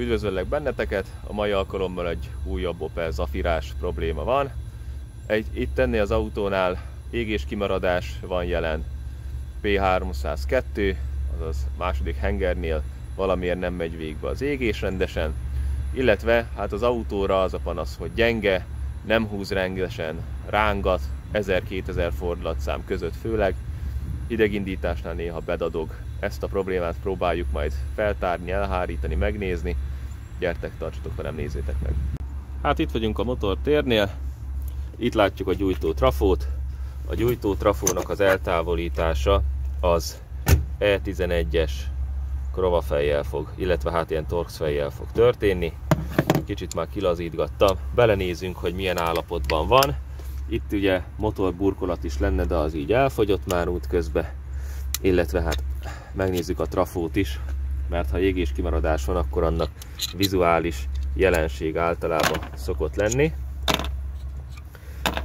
Üdvözöllek benneteket! A mai alkalommal egy újabb Opel Zafirás probléma van. Itt ennél az autónál égéskimaradás van jelen. P302, azaz második hengernél valamiért nem megy végbe az égés rendesen. Illetve hát az autóra az a panasz, hogy gyenge, nem húz rendesen, rángat, 1000-2000 fordulatszám között főleg. Hidegindításnál néha bedadog. Ezt a problémát próbáljuk majd feltárni, elhárítani, megnézni. Gyertek, tartsatok velem, nézzétek meg! Hát itt vagyunk a motortérnél. Itt látjuk a gyújtó trafót. A gyújtó trafónak az eltávolítása az E11-es krovafejjel fog, illetve hát ilyen torxfejjel fog történni. Kicsit már kilazítgattam. Belenézünk, hogy milyen állapotban van. Itt ugye motorburkolat is lenne, de az így elfogyott már útközben. Illetve hát megnézzük a trafót is, mert ha égés kimaradás van, akkor annak vizuális jelenség általában szokott lenni.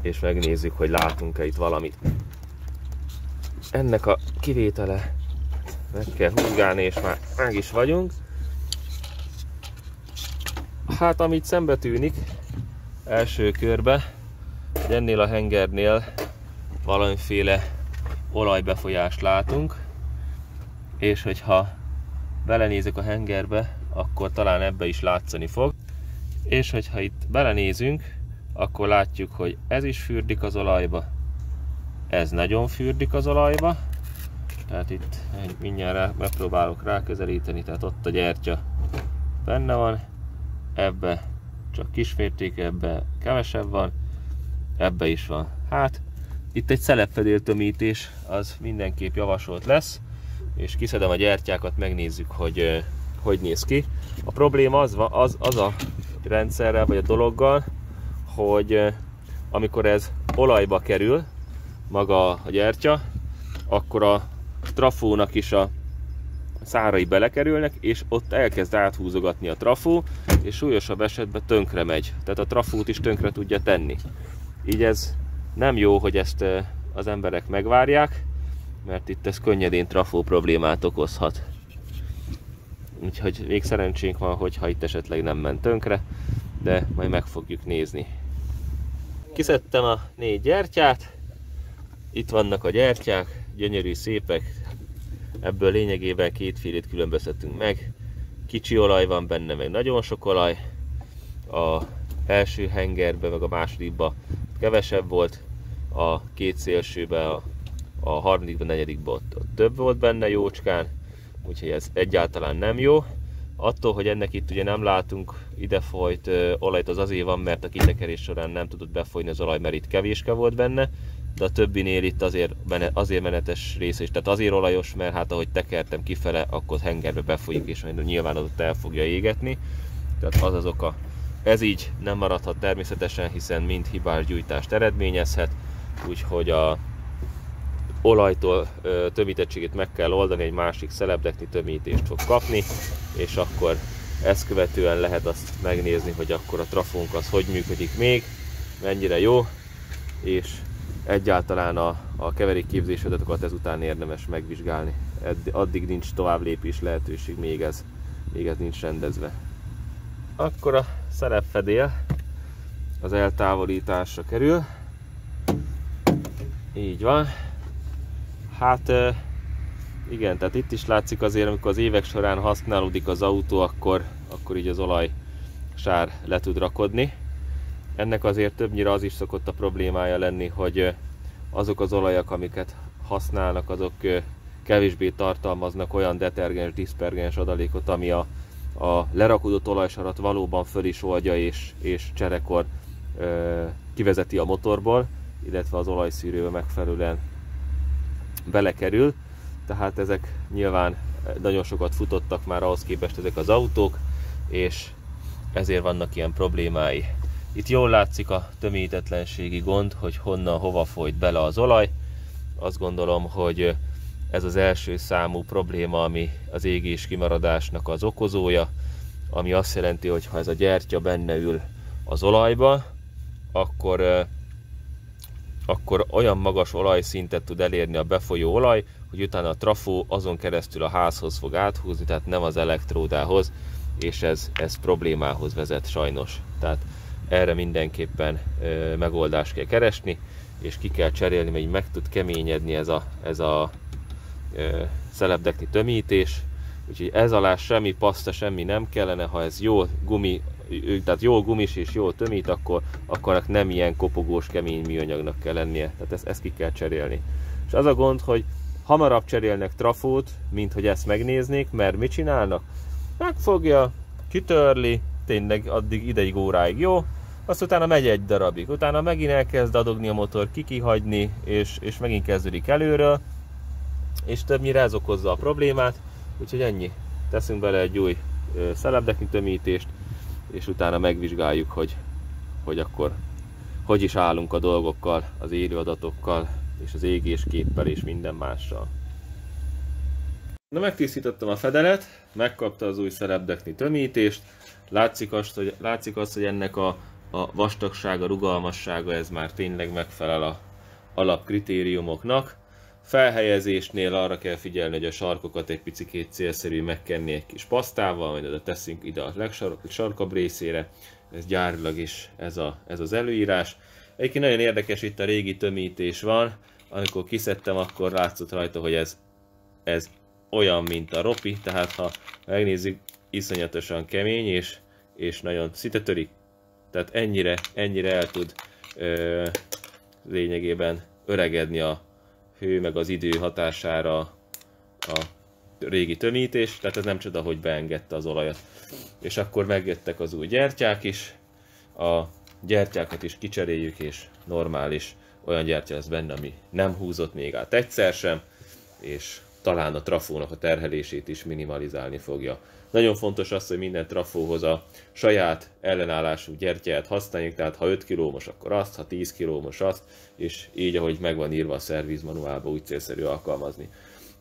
És megnézzük, hogy látunk-e itt valamit. Ennek a kivétele meg kell húzgálni, és már meg is vagyunk. Hát amit szembe tűnik első körbe, hogy ennél a hengernél valamiféle olajbefolyást látunk, és hogyha belenézek a hengerbe, akkor talán ebbe is látszani fog. És hogyha itt belenézünk, akkor látjuk, hogy ez is fürdik az olajba, ez nagyon fürdik az olajba. Tehát itt mindjárt megpróbálok ráközelíteni, tehát ott a gyertya benne van, ebbe csak kismértékű, ebbe kevesebb van, ebbe is van. Hát itt egy szelepfedél tömítés az mindenképp javasolt lesz, és kiszedem a gyertyákat, megnézzük, hogy hogy néz ki. A probléma az a rendszerrel, vagy a dologgal, hogy amikor ez olajba kerül, maga a gyertya, akkor a trafónak is a szárai belekerülnek, és ott elkezd áthúzogatni a trafó, és súlyosabb esetben tönkre megy. Tehát a trafót is tönkre tudja tenni. Így ez nem jó, hogy ezt az emberek megvárják, mert itt ez könnyedén trafó problémát okozhat. Úgyhogy még szerencsénk van, hogyha itt esetleg nem ment tönkre, de majd meg fogjuk nézni. Kiszedtem a 4 gyertyát, itt vannak a gyertyák, gyönyörű, szépek, ebből lényegében kétfélét különböztetünk meg. Kicsi olaj van benne, meg nagyon sok olaj. A első hengerben, meg a másodikban kevesebb volt, a két szélsőben, a harmadikban, negyedikben ott több volt benne jócskán, úgyhogy ez egyáltalán nem jó. Attól, hogy ennek itt ugye nem látunk idefolyt olajt, az azért van, mert a kitekerés során nem tudott befolyni az olaj, mert itt kevéske volt benne, de a többinél itt azért menetes része is, tehát azért olajos, mert hát ahogy tekertem kifele, akkor hengerbe befolyik, és majd nyilván ott el fogja égetni. Tehát az az oka. Ez így nem maradhat természetesen, hiszen mind hibás gyújtást eredményezhet, úgyhogy a olajtól tömítettségét meg kell oldani, egy másik szelepdekni tömítést fog kapni, és akkor ezt követően lehet azt megnézni, hogy akkor a trafónk az hogy működik még, mennyire jó, és egyáltalán a keverékképzési adatokat ezután érdemes megvizsgálni. Addig nincs tovább lépés lehetőség, még ez nincs rendezve. Akkor a szelepfedél az eltávolításra kerül. Így van. Hát igen, tehát itt is látszik azért, amikor az évek során használódik az autó, akkor így az olajsár le tud rakodni. Ennek azért többnyire az is szokott a problémája lenni, hogy azok az olajak, amiket használnak, azok kevésbé tartalmaznak olyan detergens, diszpergens adalékot, ami a lerakodott olajsarat valóban föl is oldja, és cserekor kivezeti a motorból, illetve az olajszűrőbe megfelelően belekerül. Tehát ezek nyilván nagyon sokat futottak már ahhoz képest ezek az autók, és ezért vannak ilyen problémái. Itt jól látszik a tömítetlenségi gond, hogy honnan, hova folyt bele az olaj. Azt gondolom, hogy ez az első számú probléma, ami az égés kimaradásnak az okozója, ami azt jelenti, hogy ha ez a gyertya benne ül az olajba, akkor olyan magas olajszintet tud elérni a befolyó olaj, hogy utána a trafó azon keresztül a házhoz fog áthúzni, tehát nem az elektródához, és ez problémához vezet sajnos. Tehát erre mindenképpen megoldást kell keresni, és ki kell cserélni, mert így meg tud keményedni ez a szelepdekni tömítés. Úgyhogy ez alá semmi paszta, semmi nem kellene, ha ez jó gumi, tehát jó gumis és jó tömít, akkor nem ilyen kopogós, kemény műanyagnak kell lennie. Tehát ezt ki kell cserélni. És az a gond, hogy hamarabb cserélnek trafót, mint hogy ezt megnéznék, mert mit csinálnak? Megfogja, kitörli, tényleg addig ideig, óráig jó, azt utána megy egy darabig, utána megint elkezd adogni a motor, kihagyni, és megint kezdődik előről, és többnyire ez okozza a problémát, úgyhogy ennyi. Teszünk bele egy új szelepdekni tömítést, és utána megvizsgáljuk, hogy akkor hogy is állunk a dolgokkal, az élő adatokkal, és az égésképpel, és minden mással. Na, megtisztítottam a fedelet, megkapta az új szelepdekni tömítést, látszik azt, hogy ennek a vastagsága, rugalmassága, ez már tényleg megfelel a alapkritériumoknak. Felhelyezésnél arra kell figyelni, hogy a sarkokat egy picikét célszerű megkenni egy kis pasztával, majd oda teszünk ide a legsarkabb részére, ez gyárilag is ez az előírás. Egyébként nagyon érdekes, itt a régi tömítés van, amikor kiszedtem, akkor látszott rajta, hogy ez olyan, mint a ropi, tehát ha megnézzük, iszonyatosan kemény, és nagyon szinte törik. Tehát ennyire el tud lényegében öregedni a hő meg az idő hatására a régi tömítés, tehát ez nem csoda, hogy beengedte az olajat. És akkor megjöttek az új gyertyák is, a gyertyákat is kicseréljük, és normális olyan gyertya lesz benne, ami nem húzott még át egyszer sem, és talán a trafónak a terhelését is minimalizálni fogja. Nagyon fontos az, hogy minden trafóhoz a saját ellenállású gyertyát használjuk, tehát ha 5 kg akkor azt, ha 10 kg azt, és így, ahogy meg van írva a szervizmanuálba, úgy célszerű alkalmazni.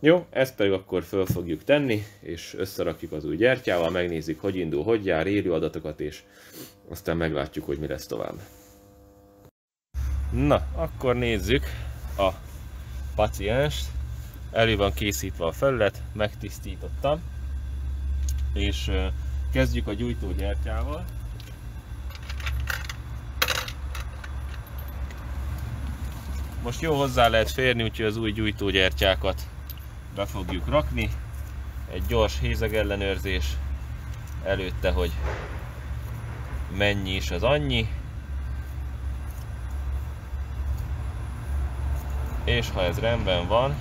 Jó, ezt pedig akkor föl fogjuk tenni, és összerakjuk az új gyertyával, megnézzük, hogy indul, hogy jár, élő adatokat, és aztán meglátjuk, hogy mi lesz tovább. Na, akkor nézzük a pacienst. Elő van készítve a felület, megtisztítottam, és kezdjük a gyújtógyertyával. Most jó hozzá lehet férni, úgyhogy az új gyújtógyertyákat be fogjuk rakni. Egy gyors hézagellenőrzés előtte, hogy mennyi is az annyi. És ha ez rendben van,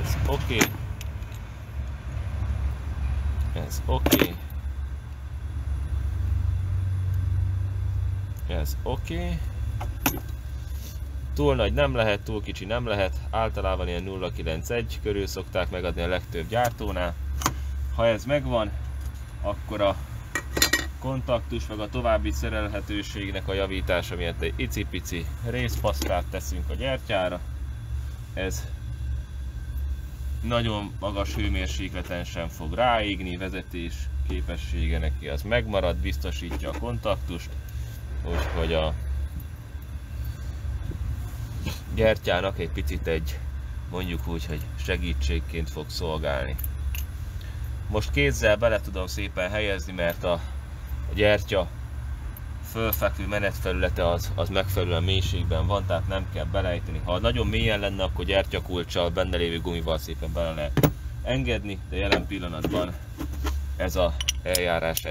ez oké. Ez oké. Ez oké. Túl nagy nem lehet, túl kicsi nem lehet. Általában ilyen 0,91 körül szokták megadni a legtöbb gyártónál. Ha ez megvan, akkor a kontaktus meg a további szerelhetőségnek a javítása miatt egy icipici részpasztát teszünk a gyertyára. Ez nagyon magas hőmérsékleten sem fog ráégni, vezetés képessége neki az megmarad, biztosítja a kontaktust, úgyhogy a gyertyának egy picit mondjuk úgy, hogy segítségként fog szolgálni. Most kézzel bele tudom szépen helyezni, mert a gyertya fölfekvő menetfelülete az megfelelően mélységben van, tehát nem kell belejteni. Ha nagyon mélyen lenne, akkor gyertyakulccsal, benne lévő gumival szépen bele lehet engedni, de jelen pillanatban ez az eljárás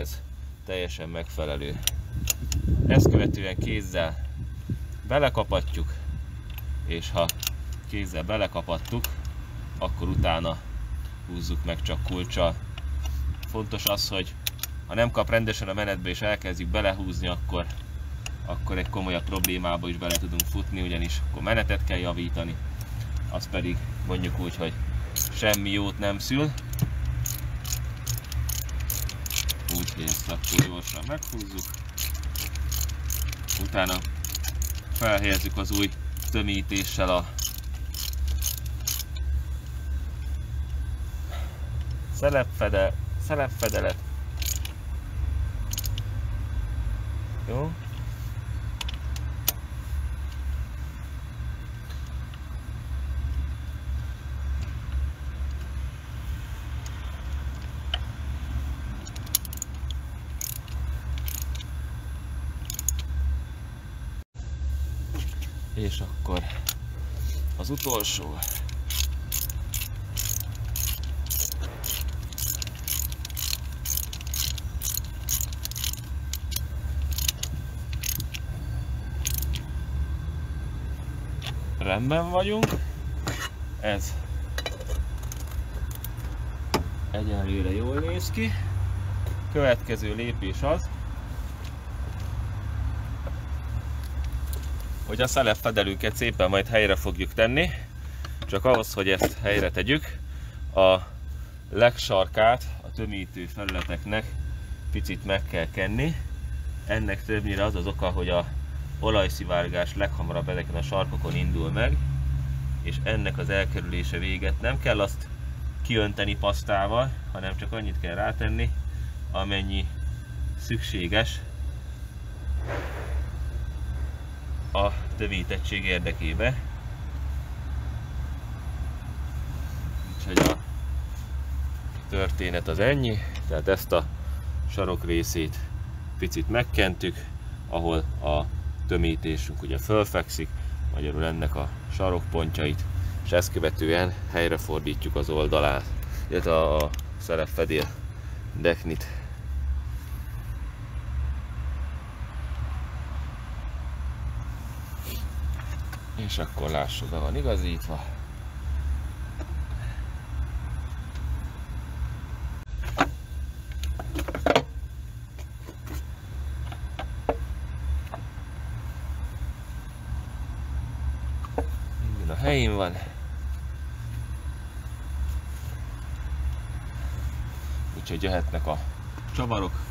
teljesen megfelelő. Ezt követően kézzel belekapatjuk, és ha kézzel belekapattuk, akkor utána húzzuk meg csak kulccsal. Fontos az, hogy ha nem kap rendesen a menetbe és elkezdjük belehúzni, akkor egy komolyabb problémába is bele tudunk futni, ugyanis akkor menetet kell javítani, az pedig mondjuk úgy, hogy semmi jót nem szül. Úgyhogy ezt akkor gyorsan meghúzzuk. Utána felhelyezzük az új tömítéssel a szelepfedelet. Jó. És akkor az utolsó. Rendben vagyunk. Ez egyelőre jól néz ki. Következő lépés az, hogy a szelepfedelünket szépen majd helyre fogjuk tenni. Csak ahhoz, hogy ezt helyre tegyük, a legsarkát a tömítő felületeknek picit meg kell kenni. Ennek többnyire az az oka, hogy a olajszivárgás leghamarabb ezeken a sarkokon indul meg, és ennek az elkerülése véget. Nem kell azt kiönteni pasztával, hanem csak annyit kell rátenni, amennyi szükséges a tömítettség érdekébe. Úgyhogy a történet az ennyi, tehát ezt a sarok részét picit megkentük, ahol a tömítésünk ugye fölfekszik, magyarul ennek a sarokpontjait, és ezt követően helyre fordítjuk az oldalát, illetve a szelepfedél deknit. És akkor lássuk, be van igazítva. Minden a helyén van. Úgyhogy jöhetnek a csavarok.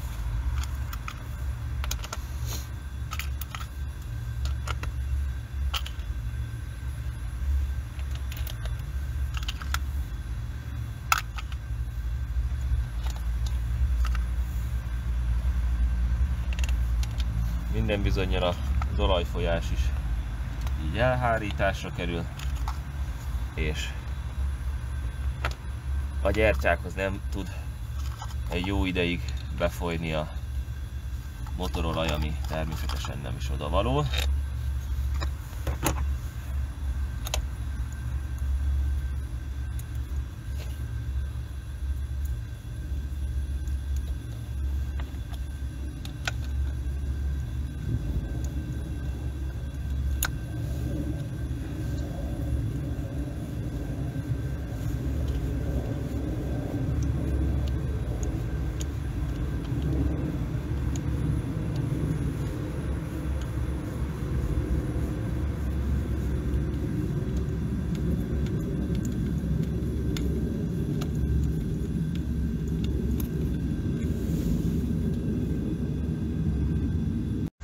Minden bizonnyal az olajfolyás is így elhárításra kerül, és a gyertyákhoz nem tud egy jó ideig befolyni a motorolaj, ami természetesen nem is odavaló.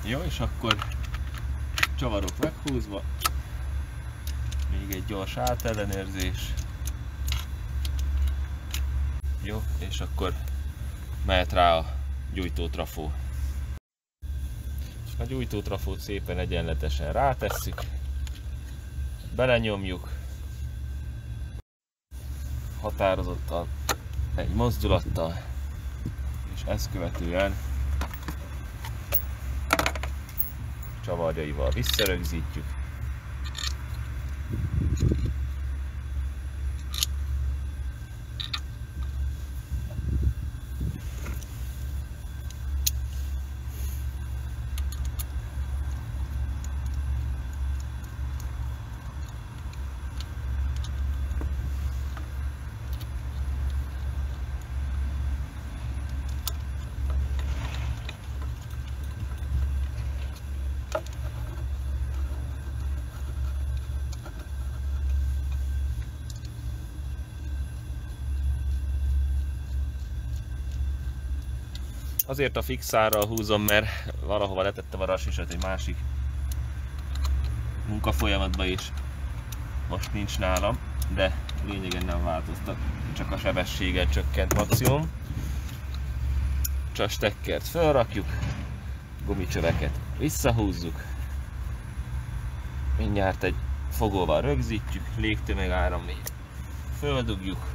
Jó, és akkor csavarok meghúzva, még egy gyors átellenőrzés. Jó, és akkor mehet rá a gyújtótrafó. A gyújtótrafót szépen egyenletesen rátesszük, belenyomjuk, határozottan egy mozdulattal, és ezt követően csavarjaival visszarögzítjük. Azért a fixárral húzom, mert valahova letettem a rasisat egy másik munkafolyamatba is. Most nincs nálam, de lényegen nem változtat, csak a sebességen csökkent maximum. Csak stekkert felrakjuk, gumicsöveket visszahúzzuk, mindjárt egy fogóval rögzítjük, légtömegáramét földugjuk,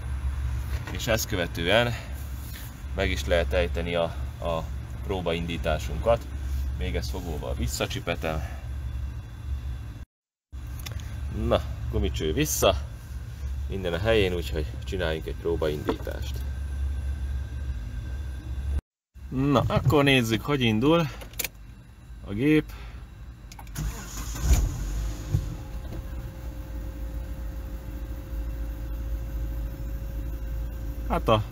és ezt követően meg is lehet ejteni a próbaindításunkat. Még ezt fogóval visszacsipetem. Na, gumicső vissza, minden a helyén, úgyhogy csináljunk egy próbaindítást. Na, akkor nézzük, hogy indul a gép. Hát a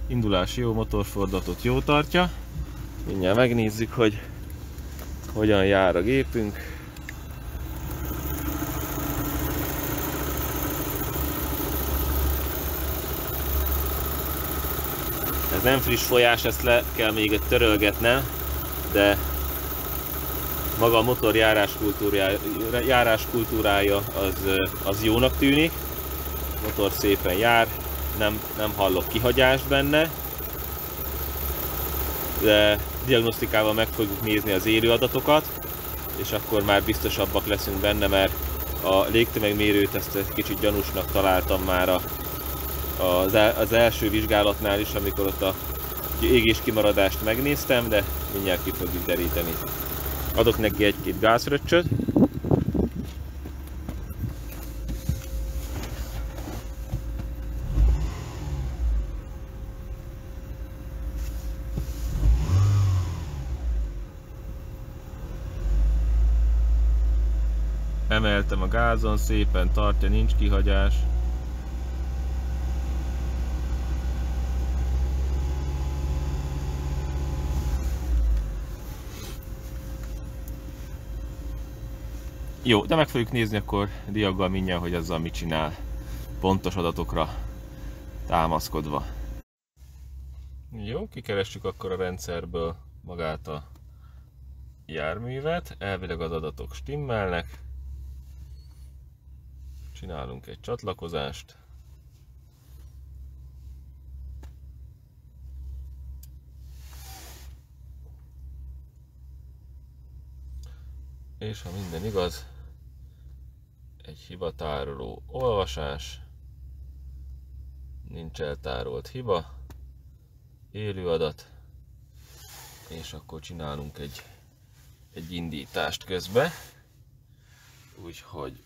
indulás jó, motorfordulatot jó tartja. Mindjárt megnézzük, hogy hogyan jár a gépünk. Ez nem friss folyás, ezt le kell még törölgetnem, de maga a motor járáskultúrája az jónak tűnik. A motor szépen jár, nem hallok kihagyást benne, de diagnosztikával meg fogjuk nézni az élő adatokat, és akkor már biztosabbak leszünk benne, mert a légtömegmérőt ezt egy kicsit gyanúsnak találtam már az első vizsgálatnál is, amikor ott a égés kimaradást megnéztem, de mindjárt ki fogjuk deríteni. Adok neki egy-két gázröccsöt. Emeltem a gázon, szépen tartja, nincs kihagyás. Jó, de meg fogjuk nézni akkor diaggal mindjárt, hogy azzal mit csinál, pontos adatokra támaszkodva. Jó, kikeressük akkor a rendszerből magát a járművet, elvileg az adatok stimmelnek. Csinálunk egy csatlakozást. És ha minden igaz, egy hibatároló olvasás, nincs eltárolt hiba, élő adat, és akkor csinálunk egy indítást közben. Úgyhogy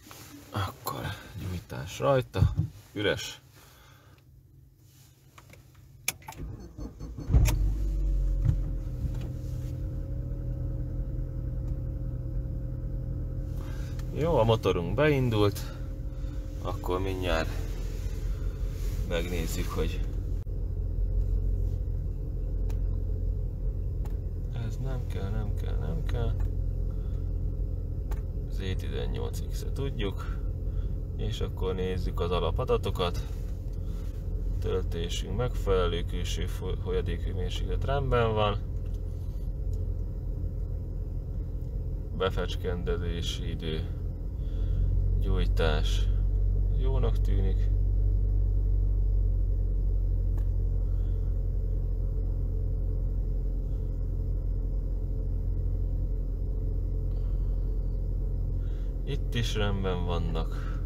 akkor gyújtás rajta, üres. Jó, a motorunk beindult, akkor mindjárt megnézzük, hogy ez nem kell. Az E18X-et tudjuk, és akkor nézzük az alapadatokat. Töltésünk megfelelő, külső folyadékhőmérséklet rendben van. Befecskendezési idő, gyújtás jónak tűnik. Itt is rendben vannak.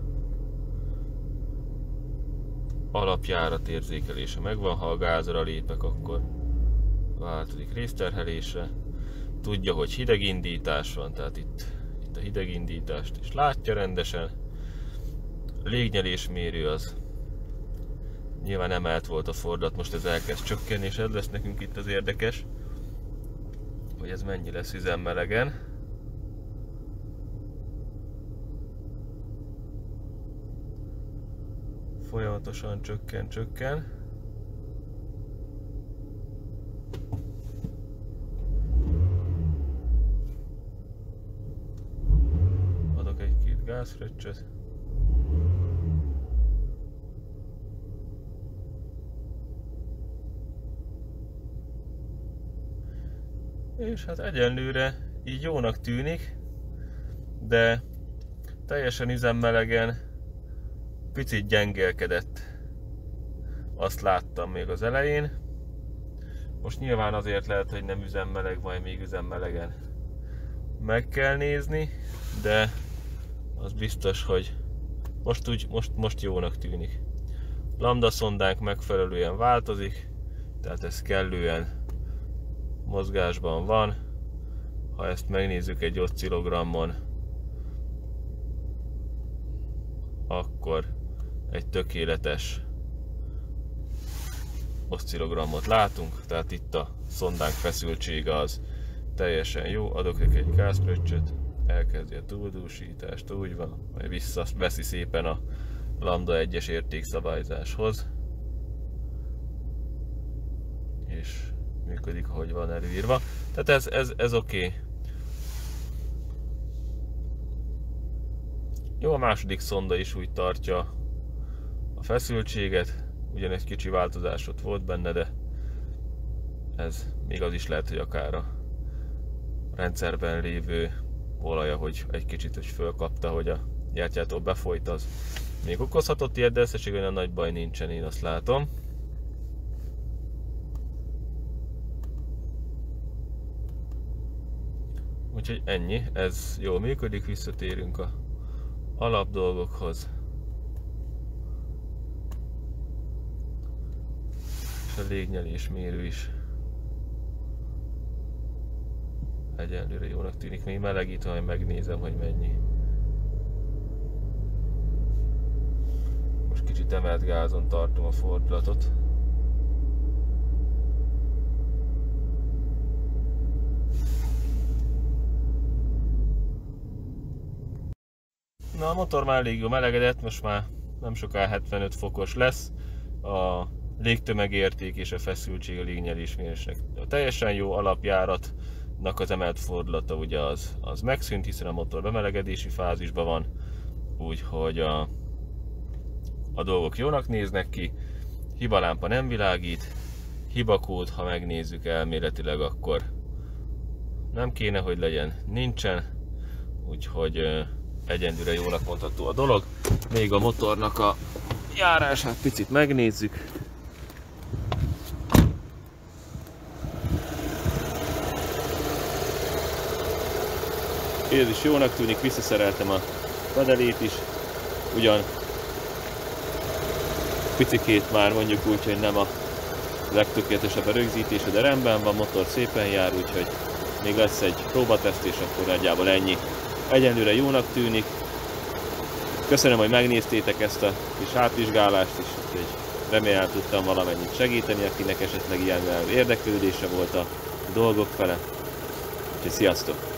Alapjárat érzékelése megvan, ha a gázra lépek, akkor változik részterhelésre. Tudja, hogy hidegindítás van, tehát itt a hidegindítást is látja rendesen. A légnyelésmérő az nyilván emelt volt a fordulat, most ez elkezd csökkenni, és ez lesz nekünk itt az érdekes, hogy ez mennyi lesz üzemmelegen. Folyamatosan csökken. Adok egy-két gázfröccsöt. És hát egyenlőre így jónak tűnik, de teljesen üzemmelegen picit gyengélkedett. Azt láttam még az elején. Most nyilván azért lehet, hogy nem üzemmeleg, majd még üzemmelegen meg kell nézni, de az biztos, hogy most jónak tűnik. Lambda szondánk megfelelően változik, tehát ez kellően mozgásban van. Ha ezt megnézzük egy oszcillogrammon, akkor egy tökéletes oszcillogramot látunk, tehát itt a szondánk feszültsége az teljesen jó. Adok egy gázpöccsöt, elkezdi a túldúsítást, úgy van, majd visszaveszi szépen a lambda 1-es értékszabályzáshoz, és működik, ahogy van előírva. Tehát ez oké. Jó, a második szonda is úgy tartja a feszültséget, ugyan egy kicsi változás ott volt benne, de ez még az is lehet, hogy akár a rendszerben lévő olaja, hogy egy kicsit hogy fölkapta, hogy a gyertyától befolyt, az még okozhatott ilyet, de összességében olyan nagy baj nincsen, én azt látom. Úgyhogy ennyi, ez jól működik, visszatérünk a alap dolgokhoz. És a légnyelés mérő is egyenlőre jónak tűnik, még melegít, ha megnézem, hogy mennyi. Most kicsit emelt gázon tartom a fordulatot. Na, a motor már elég jó melegedett, most már nem soká 75 fokos lesz. A légtömegérték és a feszültség a légnyelésmérésnek a teljesen jó alapjáratnak az emelt fordulata ugye az megszűnt, hiszen a motor bemelegedési fázisban van, úgyhogy a dolgok jónak néznek ki, hibalámpa nem világít, hibakód, ha megnézzük elméletileg, akkor nem kéne, hogy legyen, nincsen, úgyhogy egyenlőre jónak mondható a dolog. Még a motornak a járását picit megnézzük. Ez is jónak tűnik, visszaszereltem a pedelét is, ugyan picikét már mondjuk úgy, hogy nem a legtökéletesebb a rögzítése, de rendben van, motor szépen jár, úgyhogy még lesz egy próbateszt, és akkor nagyjából ennyi. Egyenlőre jónak tűnik. Köszönöm, hogy megnéztétek ezt a kis átvizsgálást is, úgyhogy remélem tudtam valamennyit segíteni, akinek esetleg ilyen érdeklődése volt a dolgok fele. Úgyhogy sziasztok!